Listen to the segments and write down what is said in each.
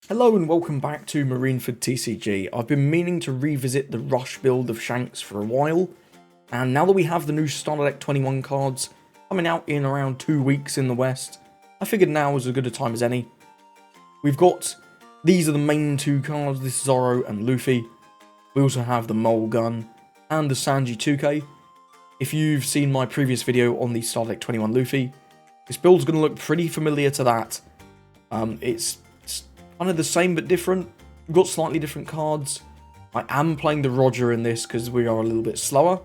Hello and welcome back to Marineford TCG. I've been meaning to revisit the Rush build of Shanks for a while, and now that we have the new Starter Deck 21 cards coming out in around 2 weeks in the West, I figured now was as good a time as any. We've got, these are the main two cards, this is Zoro and Luffy. We also have the Mole Gun and the Sanji 2K. If you've seen my previous video on the Starter Deck 21 Luffy, this build's going to look pretty familiar to that. It's kind of the same but different. We've got slightly different cards. I am playing the Roger in this because we are a little bit slower.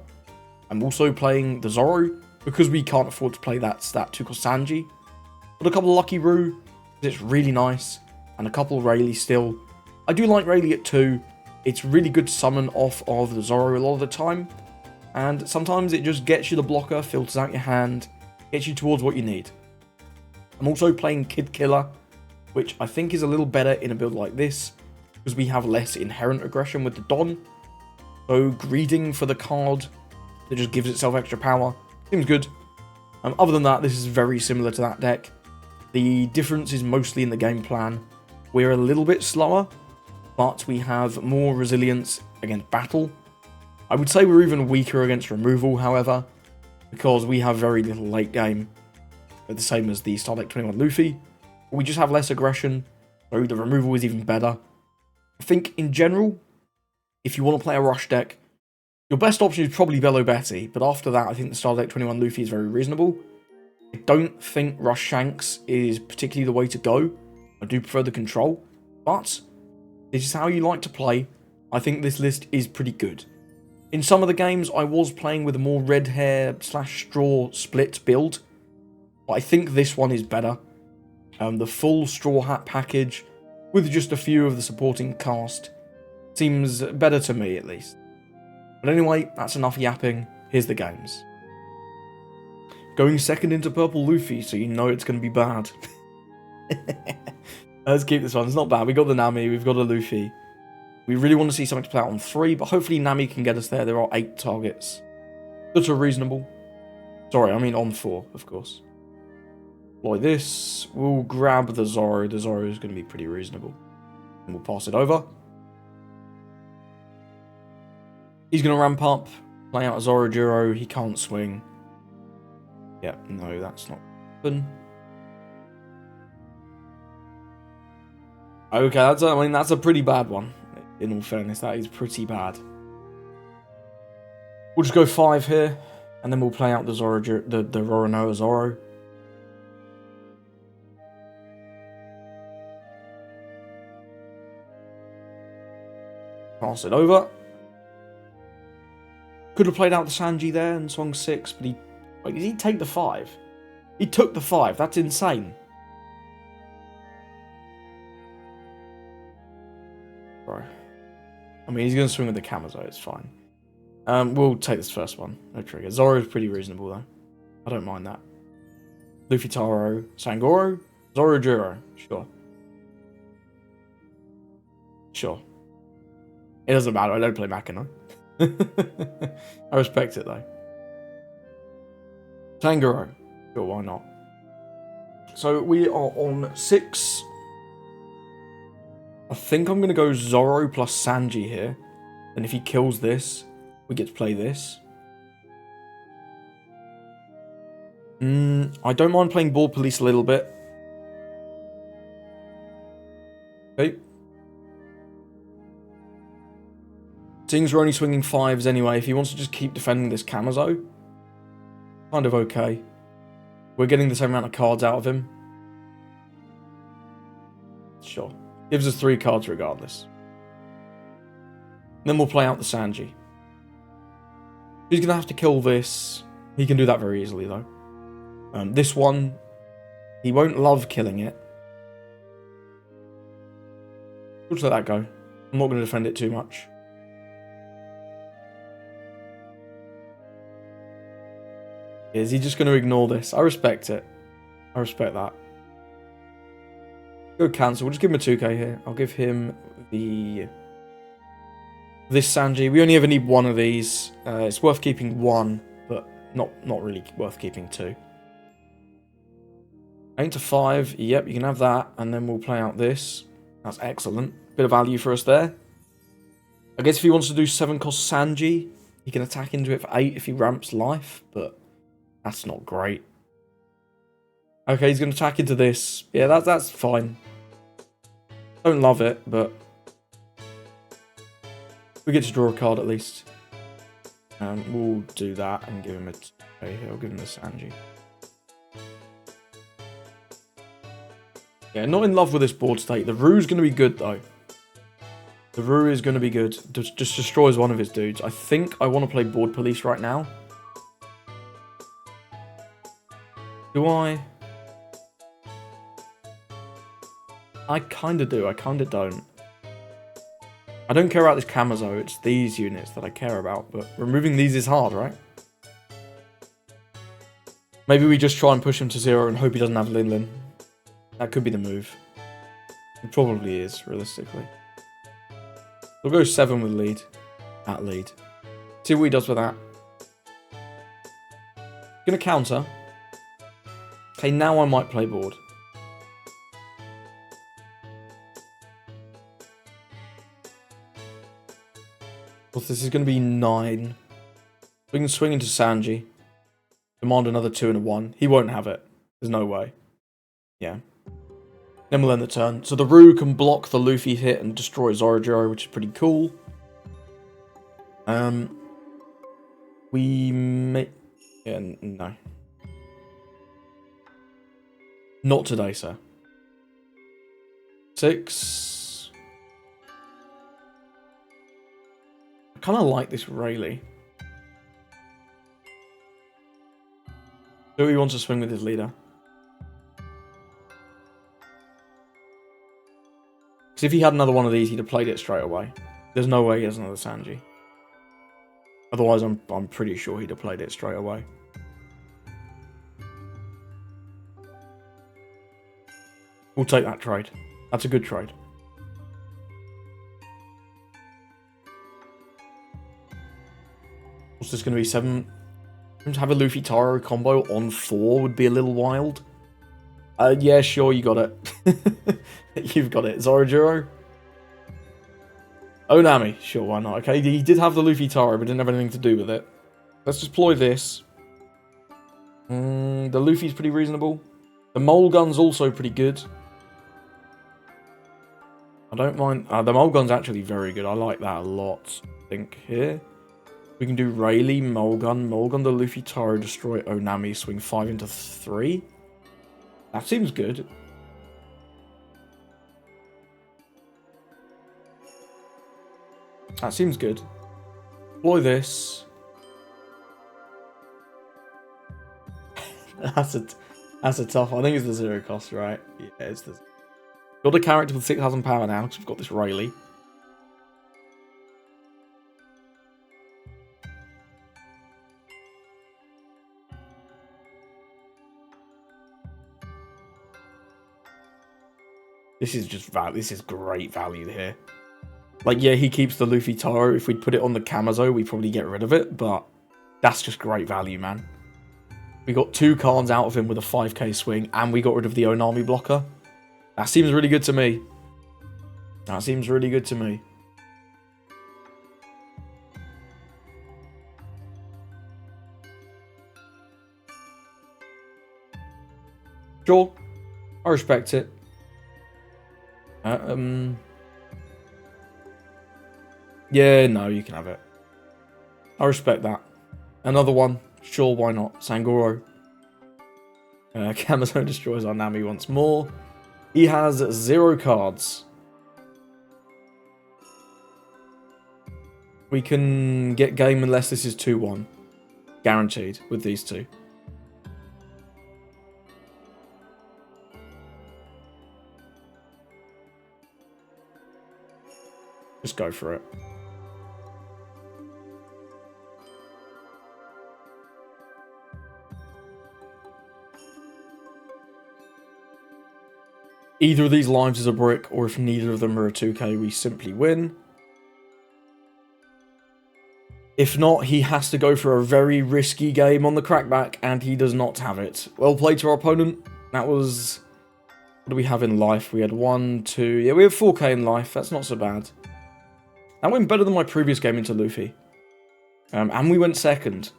I'm also playing the Zoro because we can't afford to play that Tuko Sanji. But a couple of Lucky Roo, it's really nice, and a couple of Rayleigh still. I do like Rayleigh at 2. It's really good to summon off of the Zoro a lot of the time, and sometimes it just gets you the blocker, filters out your hand, gets you towards what you need. I'm also playing Kid Killer, which I think is a little better in a build like this, because we have less inherent aggression with the Don. So greeding for the card that just gives itself extra power seems good. Other than that, this is very similar to that deck. The difference is mostly in the game plan. We're a little bit slower, but we have more resilience against battle. I would say we're even weaker against removal, however, because we have very little late game. But the same as the Starter Deck 21 Luffy. We just have less aggression, so the removal is even better. I think, in general, if you want to play a Rush deck, your best option is probably Bello Betty, but after that, I think the Starter Deck 21 Luffy is very reasonable. I don't think Rush Shanks is particularly the way to go. I do prefer the control, but this is how you like to play. I think this list is pretty good. In some of the games, I was playing with a more red hair / straw split build, but I think this one is better. The full Straw Hat package, with just a few of the supporting cast, seems better to me at least. But anyway, that's enough yapping, here's the games. Going second into Purple Luffy, so you know it's going to be bad. Let's keep this one, it's not bad. We got the Nami, we've got a Luffy. We really want to see something to play out on 3, but hopefully Nami can get us there. There are 8 targets. That's reasonable. Sorry, I mean on 4, of course. Like this, we'll grab the Zoro. The Zoro is going to be pretty reasonable. And we'll pass it over. He's going to ramp up, play out a Zoro Juro. He can't swing. Yeah, no, that's not happen. Okay, that's a pretty bad one. In all fairness, that is pretty bad. We'll just go 5 here, and then we'll play out the Zoro, the Roronoa Zoro. Pass it over. Could have played out the Sanji there in Song 6, but did he take the 5? He took the 5, that's insane. Bro. I mean, he's going to swing with the Kamazo, it's fine. We'll take this first one, no trigger. Zoro's pretty reasonable though. I don't mind that. Luffy Taro, Sangoro, Zoro Juro, sure. Sure. It doesn't matter, I don't play Makino. I respect it though. Tangoro. Sure, why not? So we are on 6. I think I'm going to go Zoro plus Sanji here. And if he kills this, we get to play this. I don't mind playing Ball Police a little bit. Okay. Seeing we're only swinging 5s anyway, if he wants to just keep defending this Kamazo, kind of okay. We're getting the same amount of cards out of him. Sure. Gives us 3 cards regardless. Then we'll play out the Sanji. He's going to have to kill this. He can do that very easily though. This one, he won't love killing it. We'll just let that go. I'm not going to defend it too much. Is he just going to ignore this? I respect it. I respect that. Go cancel. We'll just give him a 2k here. I'll give him this Sanji. We only ever need 1 of these. It's worth keeping 1, but not really worth keeping 2. 8 to 5. Yep, you can have that. And then we'll play out this. That's excellent. Bit of value for us there. I guess if he wants to do 7 cost Sanji, he can attack into it for 8 if he ramps life, but that's not great. Okay, he's going to attack into this. Yeah, that's fine. Don't love it, but we get to draw a card at least. We'll do that and give him a... Okay, I'll give him the Sanji. Yeah, not in love with this board state. The Rue's going to be good, though. The Rue is going to be good. Just destroys one of his dudes. I think I want to play board police right now. Do I? I kind of do. I kind of don't. I don't care about this Kamazo. It's these units that I care about. But removing these is hard, right? Maybe we just try and push him to 0 and hope he doesn't have Lin Lin. That could be the move. It probably is, realistically. We'll go 7 with lead. At lead. See what he does with that. Gonna counter. Okay, now I might play board. Well, this is going to be 9. We can swing into Sanji. Demand another 2 and a 1. He won't have it. There's no way. Yeah. Then we'll end the turn. So the Rue can block the Luffy hit and destroy Zoro, which is pretty cool. We may... Yeah, no. Not today, sir. 6. I kind of like this Rayleigh. So he wants to swing with his leader. Because if he had another one of these, he'd have played it straight away. There's no way he has another Sanji. Otherwise, I'm pretty sure he'd have played it straight away. We'll take that trade. That's a good trade. What's this going to be? 7? To have a Luffy Taro combo on 4 would be a little wild. Yeah, sure, you got it. You've got it. Zoro. Onami. Sure, why not? Okay, he did have the Luffy Taro, but didn't have anything to do with it. Let's deploy this. The Luffy's pretty reasonable. The Mole Gun's also pretty good. I don't mind. The Mole Gun's actually very good. I like that a lot. I think here. We can do Rayleigh, Mole Gun, the Luffy Taro, destroy Onami, swing 5 into 3. That seems good. That seems good. Deploy this. That's a tough. I think it's the 0 cost, right? Yeah, it's the. Got a character with 6,000 power now because we've got this Rayleigh. This is just this is great value here. Like, yeah, he keeps the Luffy Taro. If we'd put it on the Kamazo, we'd probably get rid of it, but that's just great value, man. We got 2 cards out of him with a 5k swing, and we got rid of the Onami blocker. That seems really good to me. That seems really good to me. Sure. I respect it. Yeah, no, you can have it. I respect that. Another one. Sure, why not? Sangoro. Kamazo destroys our Nami once more. He has 0 cards. We can get game unless this is 2-1. Guaranteed with these 2. Just go for it. Either of these lives is a brick, or if neither of them are a 2k, we simply win. If not, he has to go for a very risky game on the crackback, and he does not have it. Well played to our opponent. That was What do we have in life? We had 1, 2... Yeah, we have 4k in life. That's not so bad. That went better than my previous game into Luffy. And we went second.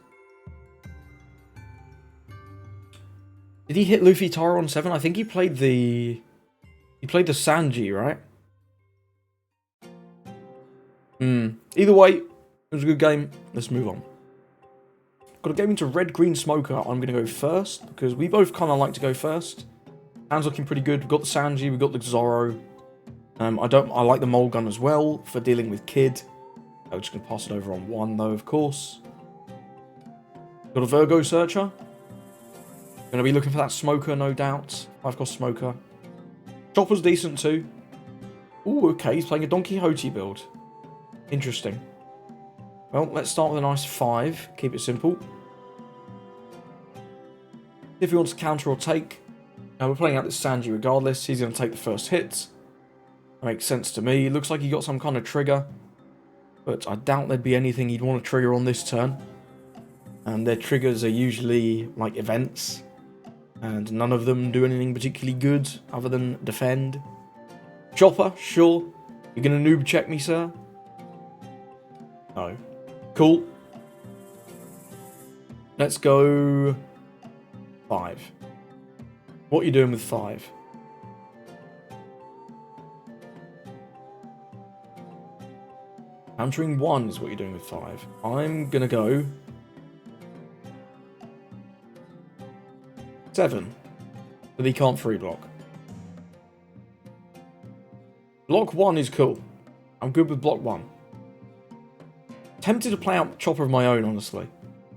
Did he hit Luffy Taro on 7? I think he played the... He played the Sanji, right? Either way, it was a good game. Let's move on. Got a game into Red Green Smoker. I'm going to go first, because we both kind of like to go first. Hand's looking pretty good. We've got the Sanji, we've got the Zoro. I like the Mole Gun as well for dealing with Kid. I'm just going to pass it over on 1 though, of course. Got a Virgo Searcher. Going to be looking for that Smoker, no doubt. I've got Smoker. Chopper's decent too. Ooh, okay, he's playing a Don Quixote build. Interesting. Well, let's start with a nice 5. Keep it simple. If he wants to counter or take. Now we're playing out this Sanji regardless. He's going to take the first hit. That makes sense to me. Looks like he got some kind of trigger. But I doubt there'd be anything he'd want to trigger on this turn. And their triggers are usually like events. And none of them do anything particularly good other than defend. Chopper, sure. You're going to noob check me, sir? No. Cool. Let's go 5. What are you doing with 5? Countering 1 is what you're doing with 5. I'm going to go 7. But he can't free block. Block 1 is cool. I'm good with block 1. Tempted to play out Chopper of my own, honestly.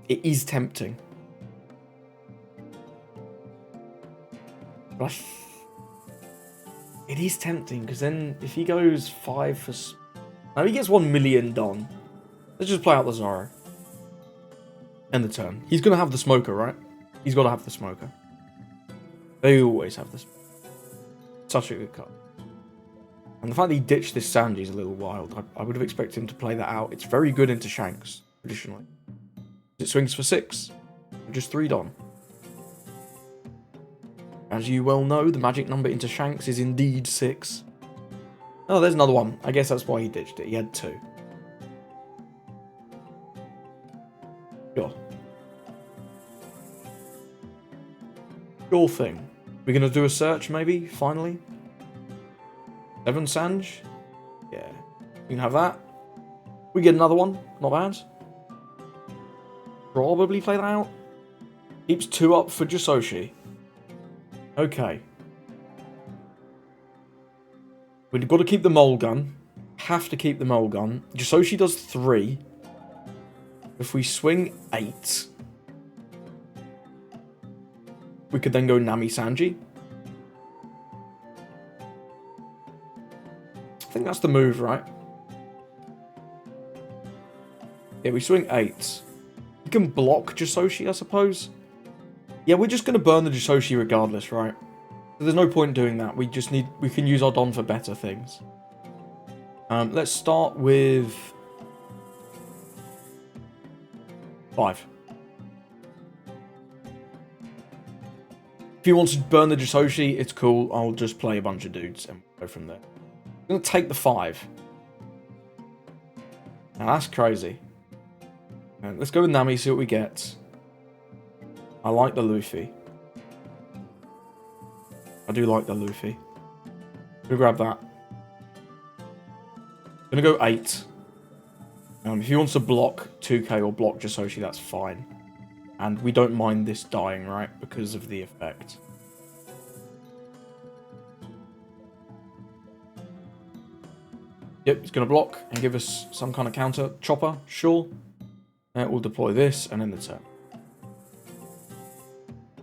It is tempting. But it is tempting, because then if he goes 5 for... Now he gets 1 million done. Let's just play out the Zoro. End the turn. He's going to have the Smoker, right? He's got to have the Smoker. They always have this. Such a good card. And the fact that he ditched this Sanji is a little wild. I would have expected him to play that out. It's very good into Shanks, traditionally. It swings for 6. Just 3 Don. As you well know, the magic number into Shanks is indeed 6. Oh, there's another one. I guess that's why he ditched it. He had 2. Sure. Sure thing. We're going to do a search, maybe, finally? 7 Sanj? Yeah. You can have that. We get another one. Not bad. Probably play that out. Keeps 2 up for Jisoshi. Okay. We've got to keep the Mole Gun. Have to keep the Mole Gun. Jisoshi does 3. If we swing 8... we could then go Nami Sanji. I think that's the move, right? Yeah, we swing 8. We can block Jisoshi, I suppose. Yeah, we're just going to burn the Jisoshi regardless, right? So there's no point doing that. We can use our Don for better things. Let's start with 5. If he wants to burn the Jisoshi, it's cool. I'll just play a bunch of dudes and go from there. I'm going to take the 5. Now that's crazy. And let's go with Nami, see what we get. I like the Luffy. I do like the Luffy. Gonna grab that. Gonna go 8. If he wants to block 2k or block Jisoshi, that's fine. And we don't mind this dying, right? Because of the effect. Yep, he's going to block and give us some kind of counter. Chopper, sure. We'll deploy this and end the turn.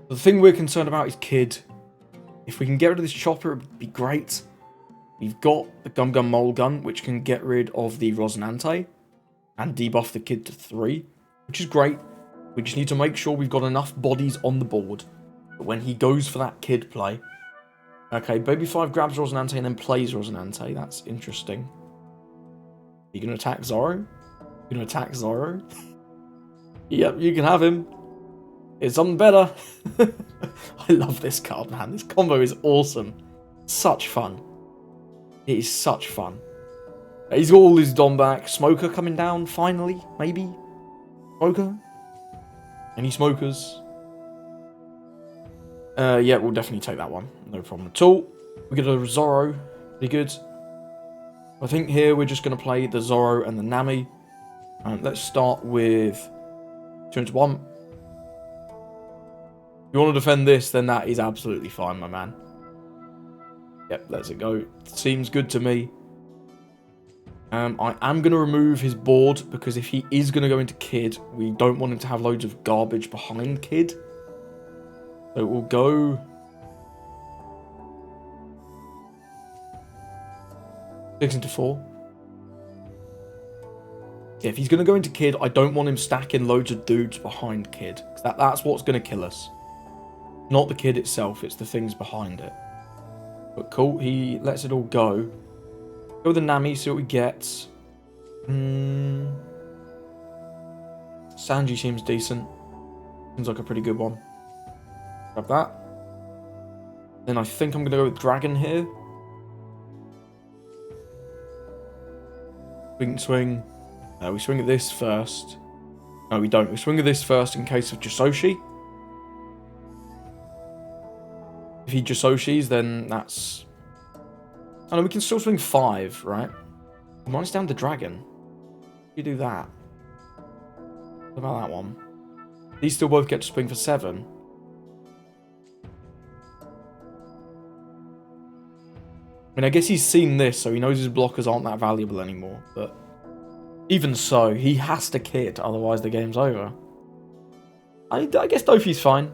The thing we're concerned about is Kid. If we can get rid of this Chopper, it would be great. We've got the Gum Gum Mole Gun, which can get rid of the Rosinante and debuff the Kid to 3, which is great. We just need to make sure we've got enough bodies on the board that when he goes for that Kid play. Okay, Baby 5 grabs Rosinante and then plays Rosinante. That's interesting. You gonna attack Zoro? You gonna attack Zoro? Yep, you can have him. It's something better. I love this card, man. This combo is awesome. Such fun. It is such fun. He's got all his Don back. Smoker coming down, finally, maybe? Smoker? Any smokers? Yeah, we'll definitely take that one. No problem at all. We get a Zoro. Pretty good. I think here we're just going to play the Zoro and the Nami. Let's start with 2-1. If you want to defend this, then that is absolutely fine, my man. Yep, let's it go. Seems good to me. I am going to remove his board, because if he is going to go into Kid, we don't want him to have loads of garbage behind Kid. So we'll go 6-4. Yeah, if he's going to go into Kid, I don't want him stacking loads of dudes behind Kid. That's what's going to kill us. Not the Kid itself, it's the things behind it. But cool, he lets it all go. Go with the Nami, see what we get. Sanji seems decent. Seems like a pretty good one. Grab that. Then I think I'm going to go with Dragon here. We can swing. We swing at this first. No, we don't. We swing at this first in case of Jisoshi. If he Jisoshis, then that's... Oh no, we can still swing 5, right? Minus down the Dragon. You do that. What about that one? These still both get to swing for 7. I mean, I guess he's seen this, so he knows his blockers aren't that valuable anymore. But even so, he has to Kid, otherwise the game's over. I guess Dofi's fine.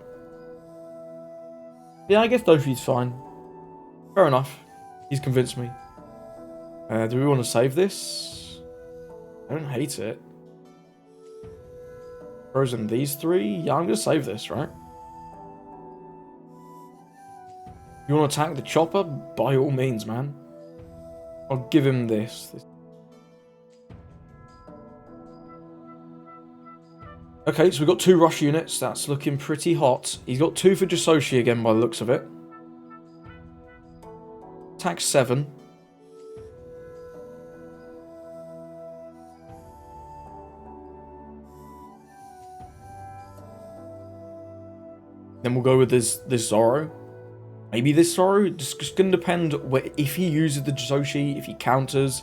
Yeah, I guess Dofi's fine. Fair enough. He's convinced me. Do we want to save this? I don't hate it. Frozen these 3? Yeah, I'm going to save this, right? You want to attack the chopper? By all means, man. I'll give him this. Okay, so we've got 2 rush units. That's looking pretty hot. He's got 2 for Jisoshi again by the looks of it. Attack 7. Then we'll go with this Zoro. Maybe this Zoro. It's just going to depend if he uses the Jisoshi, if he counters,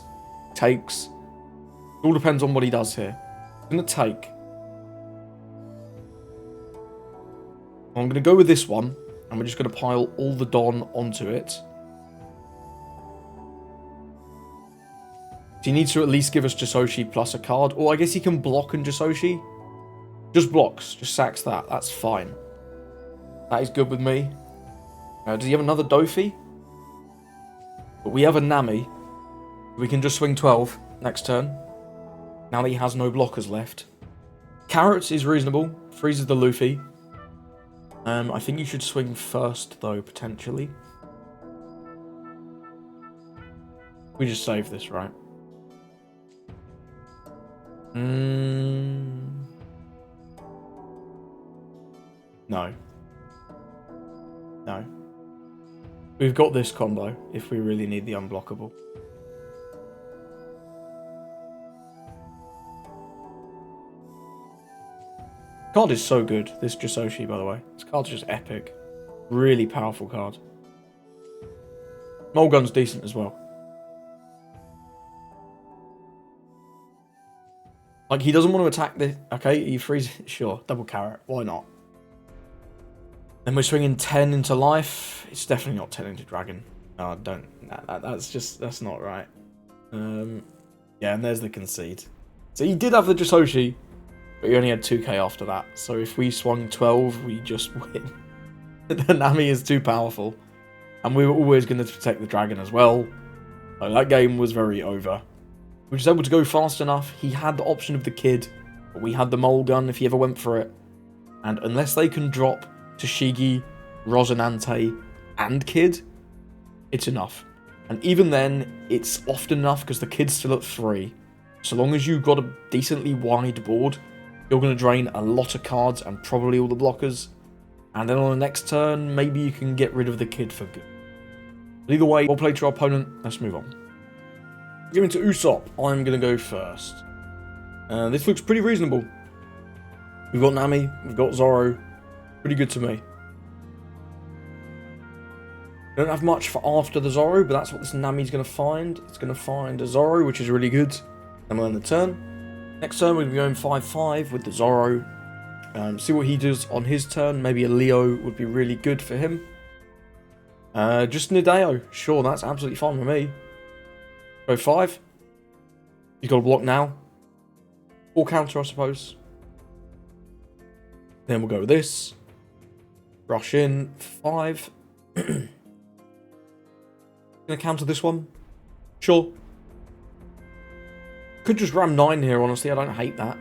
takes. It all depends on what he does here. I'm going to take. I'm going to go with this one, and we're just going to pile all the Don onto it. So he needs to at least give us Jisoshi plus a card, or I guess he can block and Jisoshi. Just blocks, just sacks that. That's fine. That is good with me. Does he have another Dofi? But we have a Nami. We can just swing 12 next turn. Now that he has no blockers left. Carrots is reasonable. Freezes the Luffy. I think you should swing first, though, potentially. We just save this, right? No. No. We've got this combo if we really need the unblockable. Card is so good, this Jisoshi, by the way. This card's just epic. Really powerful card. Mulgun's decent as well. Like, he doesn't want to attack this. Okay, he freezes. Sure, double carrot. Why not? Then we're swinging 10 into life. It's definitely not 10 into dragon. No, don't. That's not right. Yeah, and there's the concede. So he did have the Jisoshi, but he only had 2k after that. So if we swung 12, we just win. The Nami is too powerful. And we were always going to protect the dragon as well. So that game was very over. We were just able to go fast enough. He had the option of the kid, but we had the mole gun if he ever went for it. And unless they can drop Tashigi, Rosinante, and Kid, it's enough. And even then, it's often enough because the Kid's still at 3. So long as you've got a decently wide board, you're going to drain a lot of cards and probably all the blockers. And then on the next turn, maybe you can get rid of the Kid for good. But either way, well played to our opponent. Let's move on. Giving to Usopp. I'm going to go first. This looks pretty reasonable. We've got Nami. We've got Zoro. Pretty good to me. Don't have much for after the Zoro, but that's what this Nami's going to find. It's going to find a Zoro, which is really good. Then we'll end the turn. Next turn, we're going to be going 5-5 with the Zoro. See what he does on his turn. Maybe a Leo would be really good for him. Just Nideo. Sure, that's absolutely fine with me. Go 5. He's got to block now. Or counter, I suppose. Then we'll go with this. Rush in. 5. Gonna counter this one. Sure. Could just ram 9 here, honestly. I don't hate that.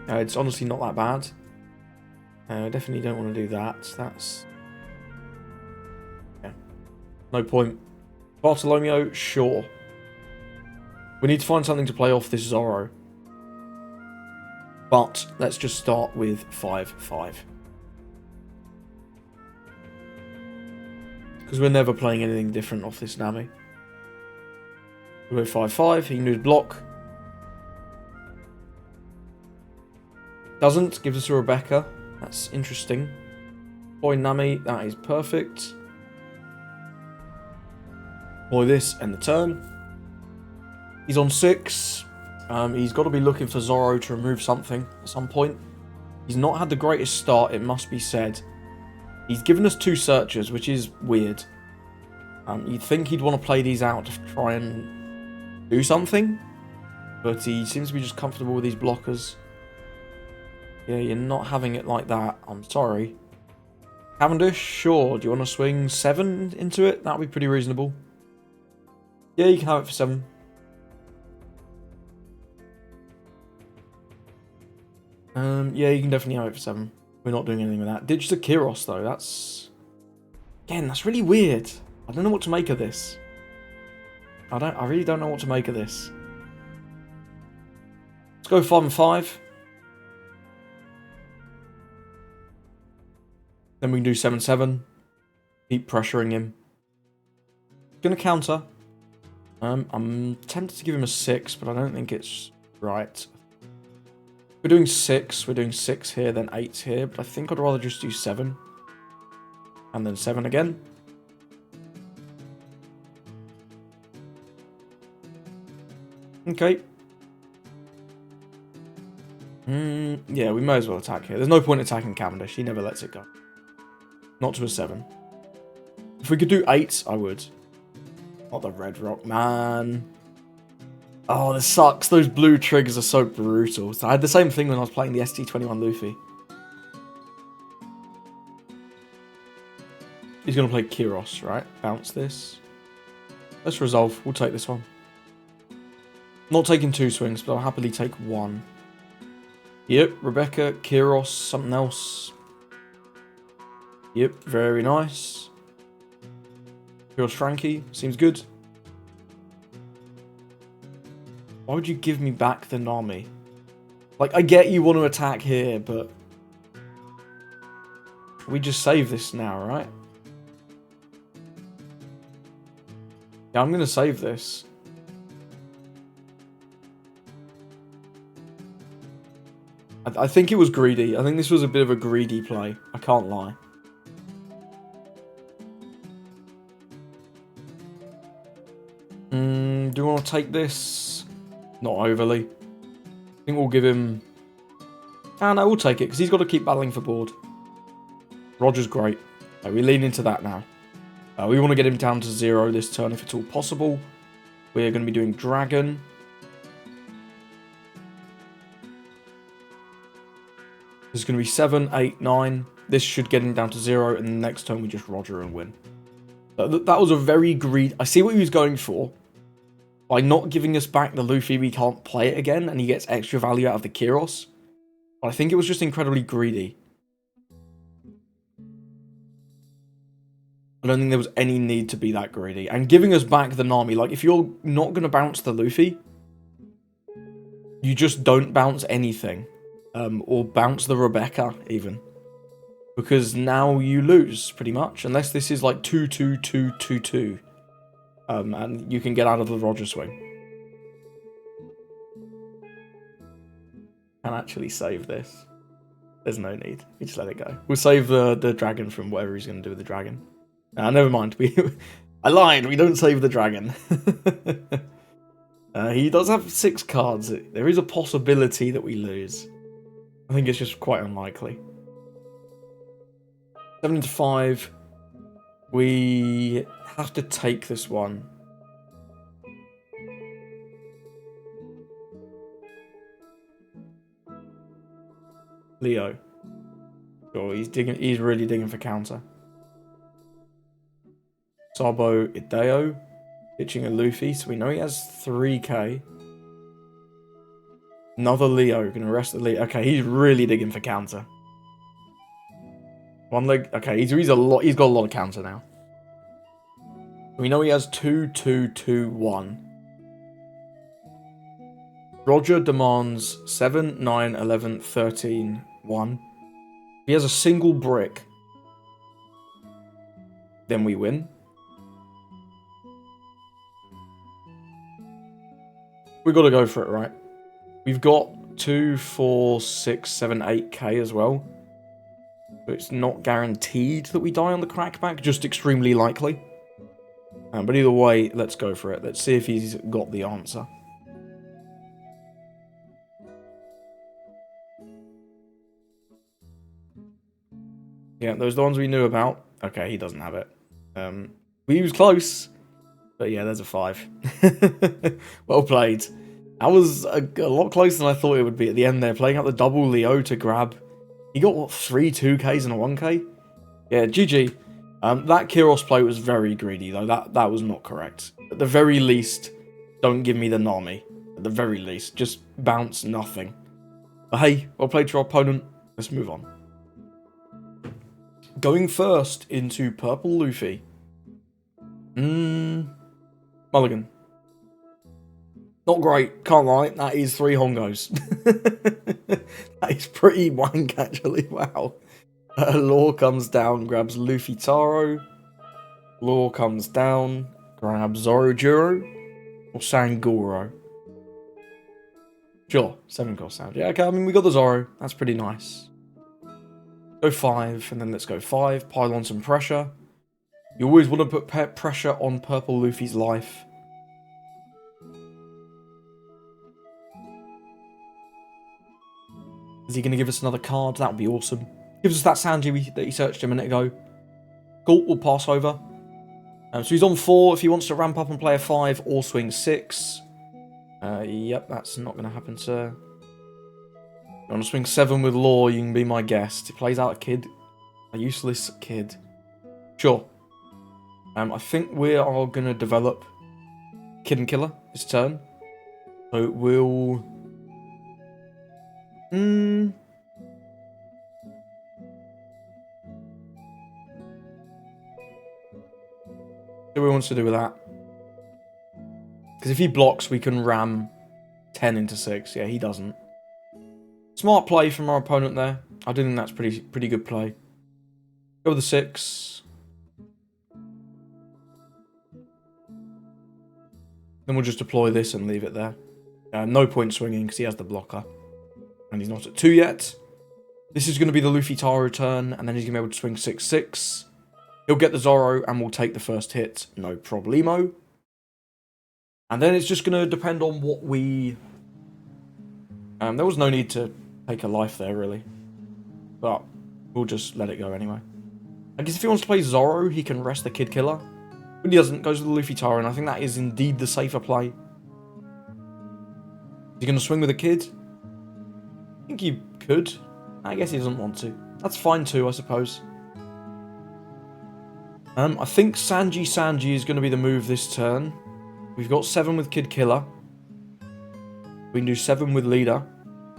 It's honestly not that bad. Definitely don't want to do that. That's... yeah. No point. Bartolomeo, sure. We need to find something to play off this Zoro. But let's just start with 5-5. Because we're never playing anything different off this Nami. We go 5-5. He can do his block. Doesn't. Gives us a Rebecca. That's interesting. Boy Nami. That is perfect. Boy this. End the turn. He's on 6. He's got to be looking for Zoro to remove something at some point. He's not had the greatest start, it must be said. He's given us 2 searchers, which is weird. You'd think he'd want to play these out to try and do something. But he seems to be just comfortable with these blockers. Yeah, you're not having it like that. I'm sorry. Cavendish, sure. Do you want to swing 7 into it? That would be pretty reasonable. Yeah, you can have it for 7. Yeah, you can definitely have it for 7. We're not doing anything with that. Ditch the Kyros, though. That's... again, that's really weird. I don't know what to make of this. I really don't know what to make of this. Let's go 5-5. Then we can do 7-7. Keep pressuring him. Gonna counter. I'm tempted to give him a 6, but I don't think it's right. We're doing 6. We're doing 6 here, then 8 here. But I think I'd rather just do 7. And then 7 again. Okay. Yeah, we may as well attack here. There's no point attacking Cavendish. He never lets it go. Not to a 7. If we could do 8, I would. Not the Red Rock, man. Oh, this sucks. Those blue triggers are so brutal. So I had the same thing when I was playing the ST21 Luffy. He's going to play Kyros, right? Bounce this. Let's resolve. We'll take this one. Not taking 2 swings, but I'll happily take 1. Yep, Rebecca, Kyros, something else. Yep, very nice. Kyros Frankie, seems good. Why would you give me back the Nami? Like, I get you want to attack here, but... we just save this now, right? Yeah, I'm going to save this. I think it was greedy. I think this was a bit of a greedy play. I can't lie. Do you want to take this? Not overly. I think we'll give him... ah, no, we'll take it, because he's got to keep battling for board. Roger's great. So we lean into that now. We want to get him down to 0 this turn if it's all possible. We're going to be doing Dragon. This is going to be 7, 8, 9. This should get him down to 0, and the next turn we just Roger and win. That was a very greedy... I see what he was going for. By not giving us back the Luffy, we can't play it again, and he gets extra value out of the Kyros. But I think it was just incredibly greedy. I don't think there was any need to be that greedy. And giving us back the Nami, like, if you're not going to bounce the Luffy, you just don't bounce anything. Or bounce the Rebecca, even. Because now you lose, pretty much. Unless this is like 2-2-2-2-2. and you can get out of the Roger swing. Can actually save this. There's no need. We just let it go. We'll save the dragon from whatever he's going to do with the dragon. Never mind. I lied. We don't save the dragon. He does have 6 cards. There is a possibility that we lose. I think it's just quite unlikely. 7-5. We have to take this one. Leo. Sure, he's really digging for counter. Sabo Ideo. Pitching a Luffy, so we know he has 3k. Another Leo, gonna rest the Leo. Okay, he's really digging for counter. One leg. Okay, he's got a lot of counter now. We know he has 2, 2, 2, 1. Roger demands 7, 9, 11, 13, 1. If he has a single brick, then we win. We've got to go for it, right? We've got 2, 4, 6, 7, 8k as well. So it's not guaranteed that we die on the crackback, just extremely likely. But either way, let's go for it. Let's see if he's got the answer. Yeah, those are the ones we knew about. Okay, he doesn't have it. We was close. But yeah, there's a 5. Well played. That was a lot closer than I thought it would be at the end there. Playing out the double Leo to grab. He got, what, 3 2Ks and a 1K? Yeah, GG. That Kyros play was very greedy, though. That was not correct. At the very least, don't give me the Nami. At the very least, just bounce nothing. But hey, well played to our opponent. Let's move on. Going first into Purple Luffy. Mulligan. Not great, can't lie. That is 3 Hongos. That is pretty wank, actually. Wow. Law comes down, grabs Luffy Taro. Law comes down, grabs Zorojuro or Sangoro. Sure, 7-cost sound. Yeah, okay, I mean, we got the Zoro. That's pretty nice. Go 5, and then let's go 5. Pile on some pressure. You always want to put pressure on Purple Luffy's life. Is he going to give us another card? That would be awesome. Gives us that Sanji that he searched a minute ago. Cool, we'll pass over. So he's on 4. If he wants to ramp up and play a 5 or swing 6. Yep, that's not going to happen, sir. You want to swing 7 with Law, you can be my guest. He plays out a kid. A useless kid. Sure. I think we are going to develop Kid and Killer this turn. So we'll... What do we want to do with that? Because if he blocks, we can ram 10 into 6. Yeah, he doesn't. Smart play from our opponent there. I do think that's pretty good play. Go with the 6. Then we'll just deploy this and leave it there. No point swinging because he has the blocker. And he's not at 2 yet. This is going to be the Luffy Taro turn, and then he's going to be able to swing 6-6. He'll get the Zoro, and we'll take the first hit. No problemo. And then it's just going to depend on what we... there was no need to take a life there, really. But we'll just let it go anyway. I guess if he wants to play Zoro, he can rest the Kid Killer. But he doesn't, goes with the Luffy Taro, and I think that is indeed the safer play. Is he going to swing with a Kid? I think he could. I guess he doesn't want to. That's fine too, I suppose. I think Sanji is going to be the move this turn. We've got 7 with Kid Killer. We can do 7 with Leader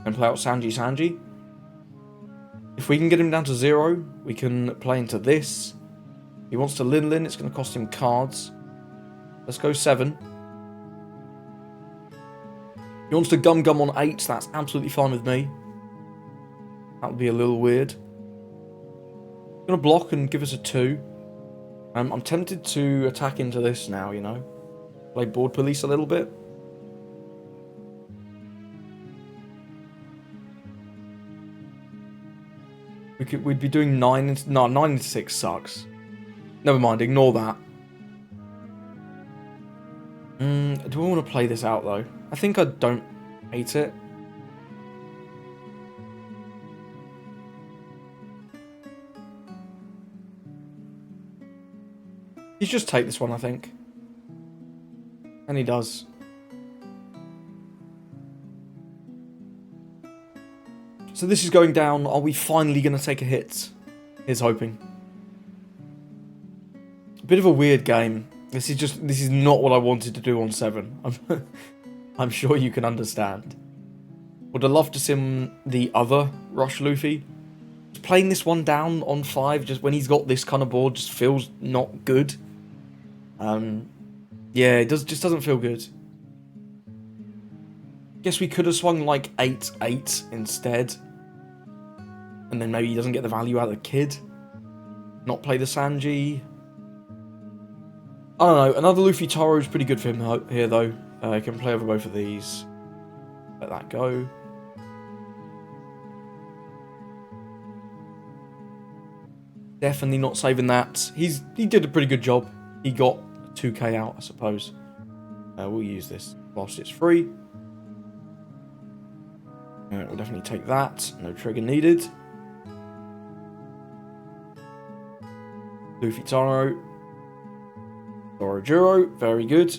and play out Sanji. If we can get him down to 0, we can play into this. He wants to Lin, it's going to cost him cards. Let's go 7. He wants to Gum on 8, that's absolutely fine with me. That would be a little weird. Going to block and give us a 2. I'm tempted to attack into this now, you know. Play board police a little bit. We'd be doing 9 into... No, 9 into 6 sucks. Never mind, ignore that. Do I want to play this out, though? I think I don't hate it. You just take this one, I think. And he does. So this is going down. Are we finally going to take a hit? Here's hoping. A bit of a weird game. This is not what I wanted to do on 7. I'm sure you can understand. Would have loved to sim the other Rush Luffy. Just playing this one down on 5, just when he's got this kind of board, just feels not good. Yeah, it just doesn't feel good. Guess we could have swung like 8-8 instead. And then maybe he doesn't get the value out of the kid. Not play the Sanji. I don't know. Another Luffy Taro is pretty good for him here, though. He can play over both of these. Let that go. Definitely not saving that. He did a pretty good job. He got 2k out, I suppose. We'll use this whilst it's free. We'll definitely take that. No trigger needed. Luffy Taro. Zorojiro, very good.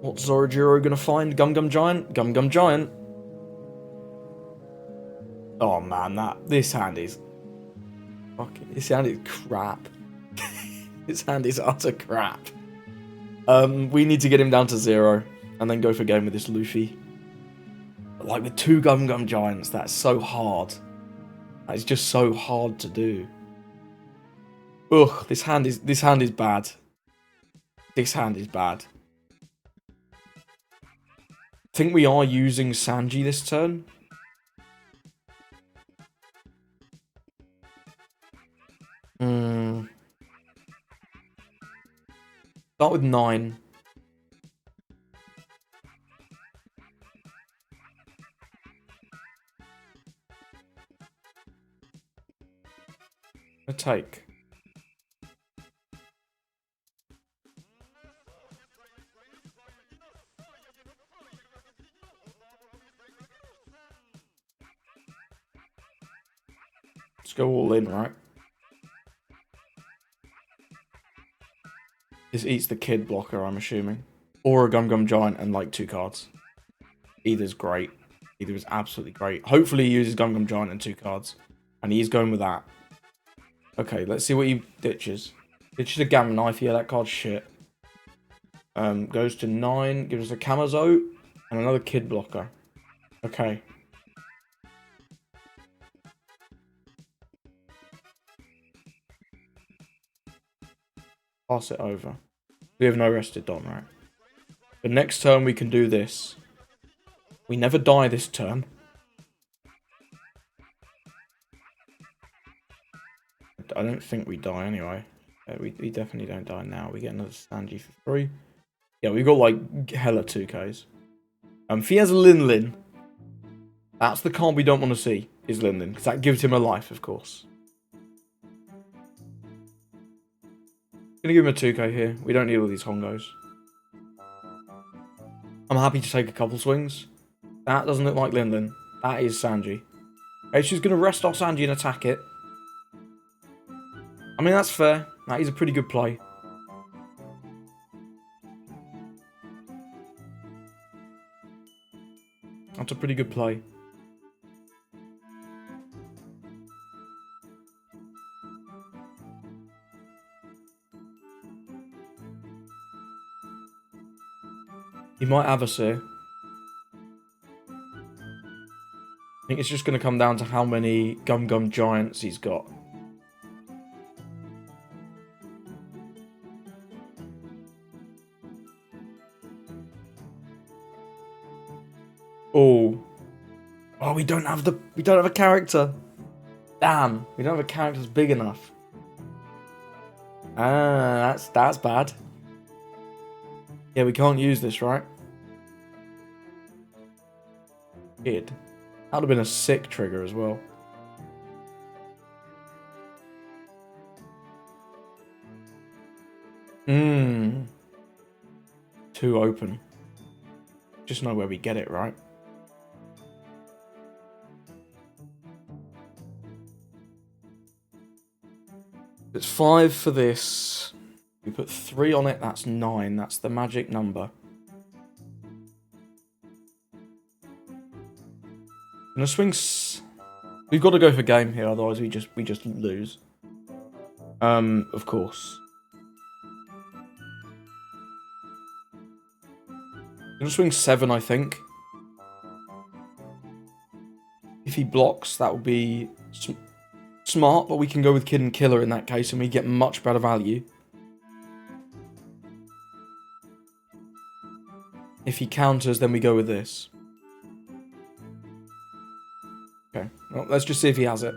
What's Zorojiro gonna find? Gum Gum Giant? Gum Gum Giant. Oh man, this hand is crap. This hand is utter crap. We need to get him down to 0 and then go for game with this Luffy. But like with 2 Gum Gum Giants, that's so hard. That is just so hard to do. Ugh, this hand is bad. This hand is bad. I think we are using Sanji this turn. Start with 9. A take. Let's go all in, right? This eats the kid blocker, I'm assuming. Or a Gum Gum Giant and like 2 cards. Either's great. Either is absolutely great. Hopefully he uses Gum Gum Giant and 2 cards. And he's going with that. Okay, let's see what he ditches. Ditches a Gamma Knife. Yeah, that card's shit. Goes to 9. Gives us a Kamazo. And another kid blocker. Okay. Pass it over. We have no rested Don, right? The next turn we can do this. We never die this turn. I don't think we die anyway. We definitely don't die now. We get another Sanji for free. Yeah, we've got like hella 2Ks. If he has a Lin Lin, that's the card we don't want to see, is Lin Lin. Because that gives him a life, of course. Gonna give him a 2k here. We don't need all these Hongos. I'm happy to take a couple swings. That doesn't look like Lin Lin. That is Sanji. Okay, she's gonna rest off Sanji and attack it. I mean, that's fair. That is a pretty good play. That's a pretty good play. He might have us here. I think it's just going to come down to how many Gum Gum Giants he's got. Oh, we don't have a character. Damn, we don't have a character that's big enough. Ah, that's bad. Yeah, we can't use this, right? Kid. That would have been a sick trigger as well. Mmm. Too open. Just know where we get it, right? It's 5 for this. We put 3 on it, that's 9. That's the magic number. Gonna swing. We've got to go for game here, otherwise we just lose. Of course. Gonna swing 7, I think. If he blocks, that will be smart, but we can go with Kid and Killer in that case, and we get much better value. If he counters, then we go with this. Okay, well, let's just see if he has it.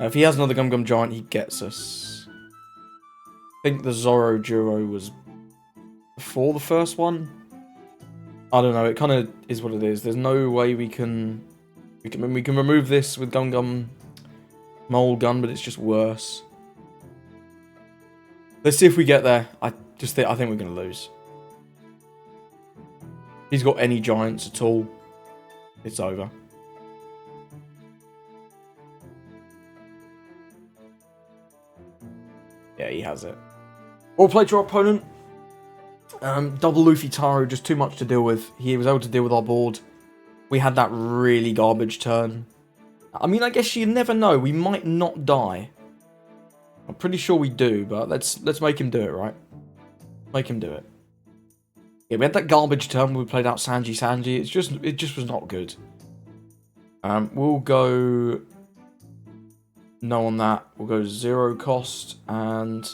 If he has another Gum Gum Giant, he gets us. I think the Zorro duo was before the first one. I don't know, it kind of is what it is. There's no way we can remove this with Gum Gum Mole Gun, but it's just worse. Let's see if we get there. I think we're gonna lose. If he's got any giants at all, it's over. Yeah, he has it. Well played to our opponent. Double Luffy Taro, just too much to deal with. He was able to deal with our board. We had that really garbage turn. I mean, I guess you never know. We might not die. I'm pretty sure we do, but let's make him do it, right? Make him do it. Yeah, we had that garbage turn where we played out Sanji. It just was not good. We'll go no on that. We'll go 0 cost, and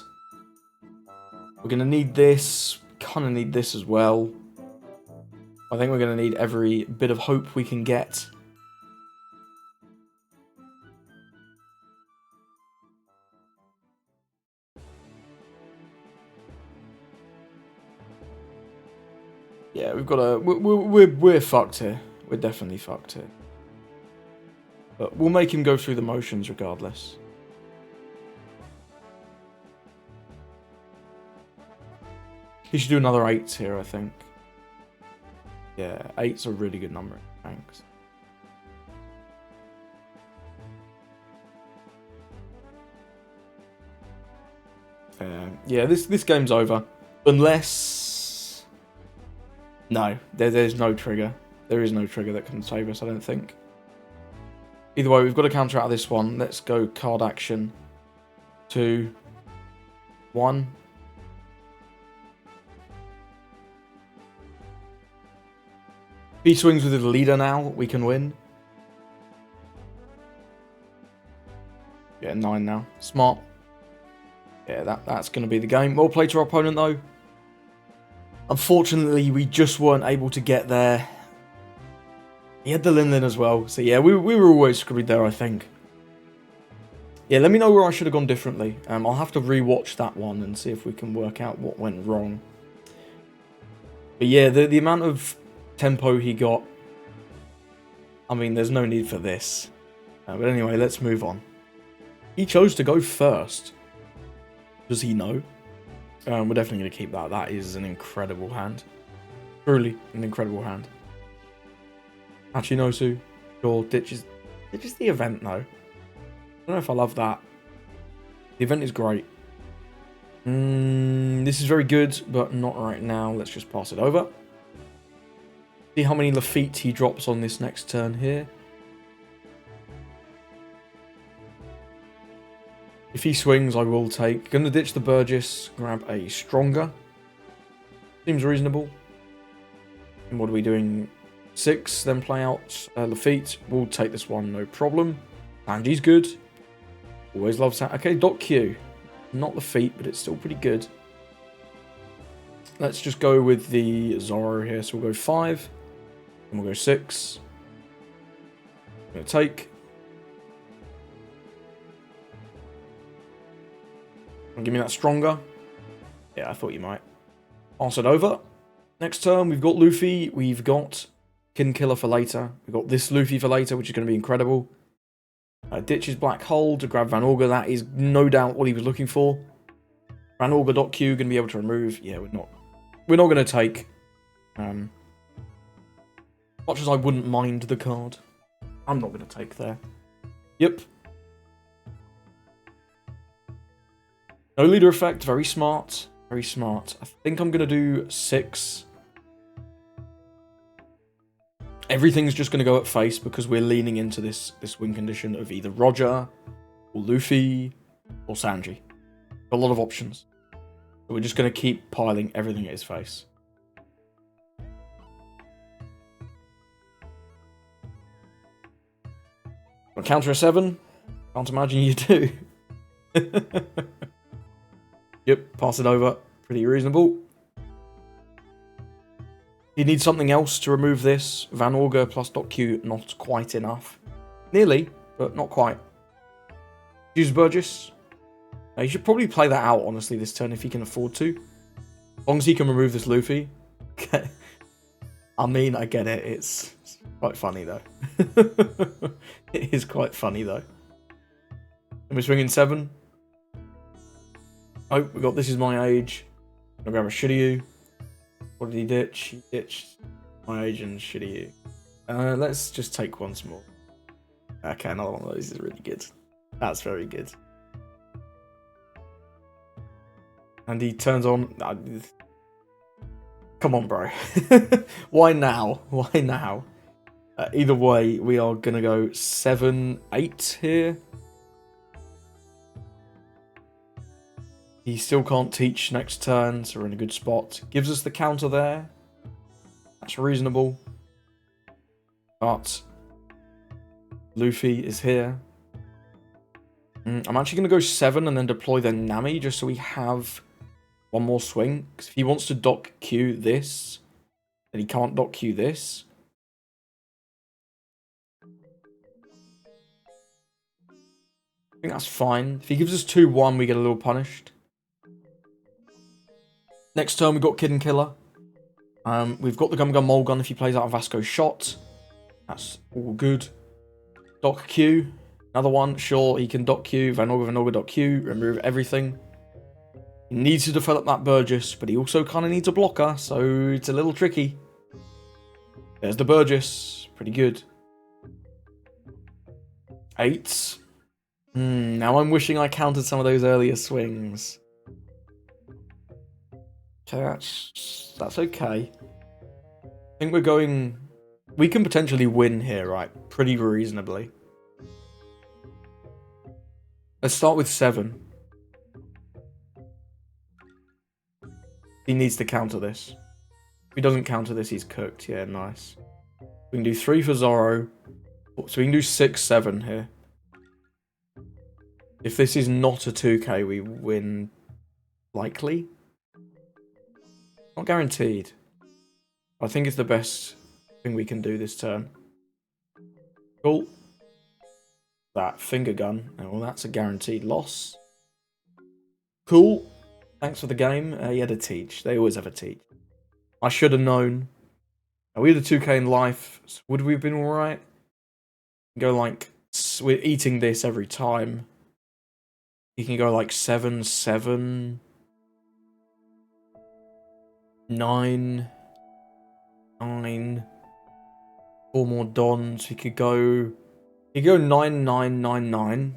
we're gonna need this. Kind of need this as well. I think we're gonna need every bit of hope we can get. Yeah, we've got to. We're fucked here. We're definitely fucked here. But we'll make him go through the motions regardless. He should do another 8 here, I think. Yeah, 8's a really good number. Thanks. Yeah, this game's over. Unless... No, there's no trigger. There is no trigger that can save us, I don't think. Either way, we've got to counter out of this one. Let's go card action. 2, 1. If he swings with the leader now, we can win. Yeah, 9 now. Smart. Yeah, that's going to be the game. Well played to our opponent, though. Unfortunately, we just weren't able to get there. He had the Lin as well. So yeah, we were always screwed there, I think. Yeah, let me know where I should have gone differently. I'll have to re-watch that one and see if we can work out what went wrong. But yeah, the amount of tempo he got, I mean, there's no need for this. But anyway, let's move on. He chose to go first. Does he know? We're definitely going to keep that. That is an incredible hand. Truly an incredible hand. Hachinosu. Sure, ditches the event, though. I don't know if I love that. The event is great. This is very good, but not right now. Let's just pass it over. See how many Lafitte he drops on this next turn here. If he swings, I will take. Gonna ditch the Burgess, grab a stronger. Seems reasonable. And what are we doing? 6, then play out Lafitte. We'll take this one, no problem. Sanji's good. Always love Sanji. Okay, Dot Q. Not Lafitte, but it's still pretty good. Let's just go with the Zorro here. So we'll go 5. And we'll go 6. I'm going to take. Give me that stronger. Yeah, I thought you might. Pass it over. Next turn, we've got Luffy. We've got Kin Killer for later. We've got this Luffy for later, which is going to be incredible. Ditches Black Hole to grab Van Augur. That is no doubt what he was looking for. Van Augur.Q going to be able to remove. Yeah, we're not going to take. Much as I wouldn't mind the card, I'm not going to take there. Yep. No leader effect. Very smart. Very smart. I think I'm going to do 6. Everything's just going to go at face because we're leaning into this win condition of either Roger, or Luffy, or Sanji. A lot of options. So we're just going to keep piling everything at his face. Got counter a 7? Can't imagine you do. Yep, pass it over. Pretty reasonable. You need something else to remove this. Van Augur plus .Q, not quite enough. Nearly, but not quite. Use Burgess. You should probably play that out, honestly, this turn if he can afford to. As long as he can remove this Luffy. I mean, I get it. It's quite funny, though. It is quite funny, though. And we're swinging 7. Oh, we got This Is My Age. I'll grab a Shiryu. What did he ditch? He ditched My Age and Shiryu. Let's just take once more. Okay, another one of those is really good. That's very good. And he turns on... Come on, bro. Why now? Why now? Either way, we are going to go 7-8 here. He still can't teach next turn, so we're in a good spot. Gives us the counter there. That's reasonable. But Luffy is here. I'm actually going to go 7 and then deploy the Nami just so we have one more swing. Because if he wants to dock Q this, then he can't dock Q this. I think that's fine. If he gives us 2-1, we get a little punished. Next turn, we've got Kid and Killer. We've got the Gum Gum Mole Gun if he plays out a Vasco shot. That's all good. Dock Q. Another one. Sure, he can dock Q. Van Augur, dock Q. Remove everything. He needs to develop that Burgess, but he also kind of needs a blocker, so it's a little tricky. There's the Burgess. Pretty good. 8. Now I'm wishing I counted some of those earlier swings. Okay, that's okay. I think we're going... We can potentially win here, right? Pretty reasonably. Let's start with 7. He needs to counter this. If he doesn't counter this, he's cooked. Yeah, nice. We can do 3 for Zoro. So we can do 6-7 here. If this is not a 2k, we win likely. Not guaranteed. I think it's the best thing we can do this turn. Cool. That finger gun. Oh, that's a guaranteed loss. Cool. Thanks for the game. He had a teach. They always have a teach. I should have known. We had a 2k in life. So would we have been alright? Go like... We're eating this every time. You can go like 7-7... 9... 9... 4 more dons. He could go... He could go 9-9-9-9.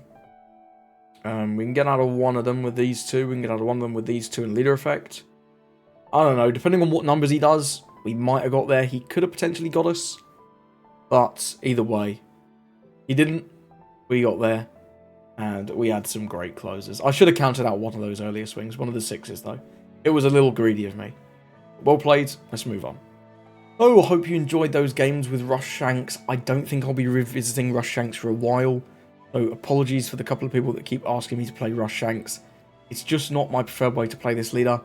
We can get out of one of them with these two. We can get out of one of them with these two in leader effect. I don't know. Depending on what numbers he does, we might have got there. He could have potentially got us. But either way, he didn't. We got there. And we had some great closes. I should have counted out one of those earlier swings. One of the 6s, though. It was a little greedy of me. Well played. Let's move on. So, I hope you enjoyed those games with Rush Shanks. I don't think I'll be revisiting Rush Shanks for a while. So, apologies for the couple of people that keep asking me to play Rush Shanks. It's just not my preferred way to play this leader.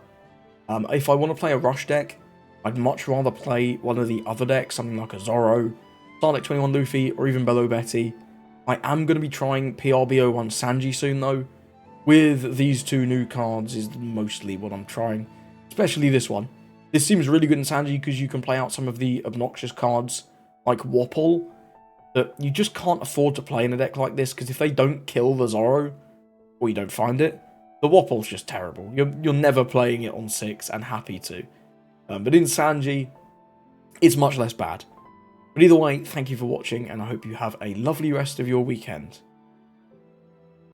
If I want to play a Rush deck, I'd much rather play one of the other decks, something like a Zoro, Starlight 21 Luffy, or even Bello Betty. I am going to be trying PRBO1 Sanji soon, though. with these two new cards is mostly what I'm trying, especially this one. This seems really good in Sanji because you can play out some of the obnoxious cards like Wapol that you just can't afford to play in a deck like this, because if they don't kill the Zoro, or you don't find it, the Wapol's just terrible. You're never playing it on 6 and happy to. But in Sanji, it's much less bad. But either way, thank you for watching, and I hope you have a lovely rest of your weekend.